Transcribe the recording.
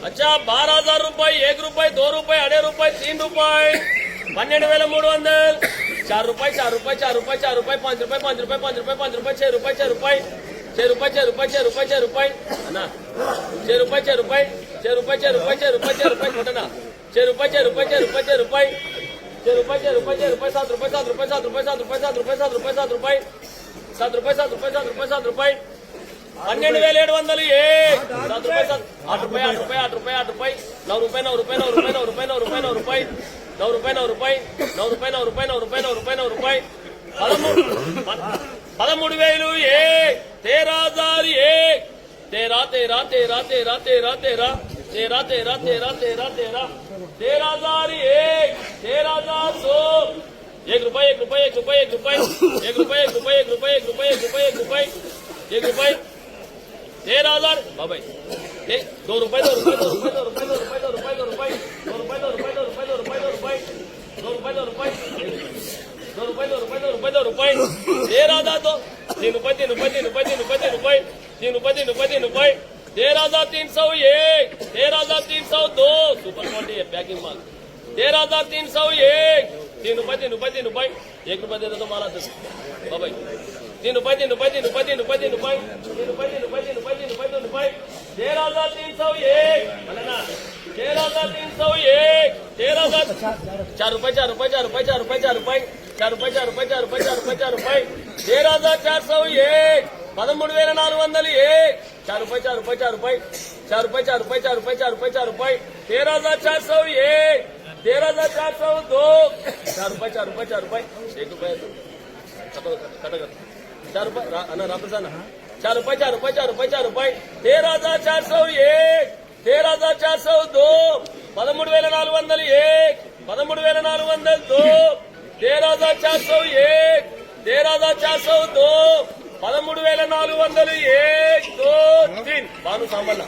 अच्छा 12,000 रुपये, 1 रुपये, 2 रुपये, 2.5 रुपये, 3 रुपये, 12,300, 4 रुपये, 4 रुपये, 4 रुपये, 4 रुपये, 5 रुपये, 5 रुपये, 5 रुपये, 5 रुपये, 6 रुपये, 6 रुपये, 6 रुपये, 6 रुपये, 6 रुपये, 6 रुपये, ना 6 रुपये, 6 रुपये, 6 रुपये, 6 रुपये, 6 रुपये, 6 रुपये, खोटा ना 6 रुपये, 6 रुपये, 6 रुपये, 6 रुपये, 6 रुपये, 6 रुपये, 6 रुपये, 7 रुपये, 7 रुपये, 7 रुपये, 7 रुपये, 7 रुपये, 7 रुपये, 7 रुपये, 7 रुपये, 7 रुपये, 7 रुपये, 7 रुपये, 12,700, 7 रुपये, 8 रुपये, 8 रुपये, 8 रुपये, 8 रुपये, 9 रुपये, 9 रुपये, 9 रुपये, 9 रुपये, 9 रुपये, 9 रुपये, 9 रुपये, 9 रुपये, 9 रुपये, 9 रुपये, 9 रुपये, 9 रुपये, 9 रुपये, 13,000, 13,000, 13, 13, 13, 13, 13, 13, 13, 13, 13, 13, 13, 13,000, 13,002, 1 रुपये, 1 रुपये, 1 रुपये, 1 रुपये, 1 रुपये, 1 रुपये, 1 रुपये, 1 रुपये, 1 रुपये, 1 रुपये, 1 रुपये, 13,000, बाबा 2 रुपये, 2 रुपये, 2 रुपये, 2 रुपये, 2 रुपये, 2 रुपये, 2 रुपये, 2 रुपये, 2 रुपये, 2 रुपये, 2 रुपये, 2 रुपये, 2 रुपये, 2 रुपये, 2 रुपये, 2 रुपये, 2 रुपये, 2 रुपये, 13,000, 3 रुपये, 3 रुपये, 3 रुपये, 3 रुपये, 3 रुपये, 3 रुपये, 3 रुपये, 3 रुपये, 13,301, 13,302, सुपर क्वालिटी है पैकिंग माल, 13,301, 3 रुपये, 3 रुपये, 3 रुपये, 1 रुपये दे दो तो माला बाबा 3 रुपये, 3 रुपये, 3 रुपये, 3 रुपये, 3 रुपये, 3 रुपये, 3 रुपये, 3 रुपये, 3 रुपये, 3 रुपये, 13,301, बोले ना 13,301, 13,000, 4 रुपये, 4 रुपये, 4 रुपये, 4 रुपये, 4 रुपये, 4 रुपये, 4 रुपये, 4 रुपये, 4 रुपये, 4 रुपये, 13,401, 13,401, 4 रुपये, 4 रुपये, 4 रुपये, 4 रुपये, 4 रुपये, 4 रुपये, 4 रुपये, 4 रुपये, 13,401, 13,402, 4 रुपये, 4 रुपये, 4 रुपये, 1 रुपये, कट 4 रुपये, अना रामप्रसाद ना 4 रुपये, 4 रुपये, 4 रुपये, 4 रुपये, 13,401, 13,402, 13,401, 13,402, 13,401, 13,402, 13,401, 2, 3, भानु सांभाळला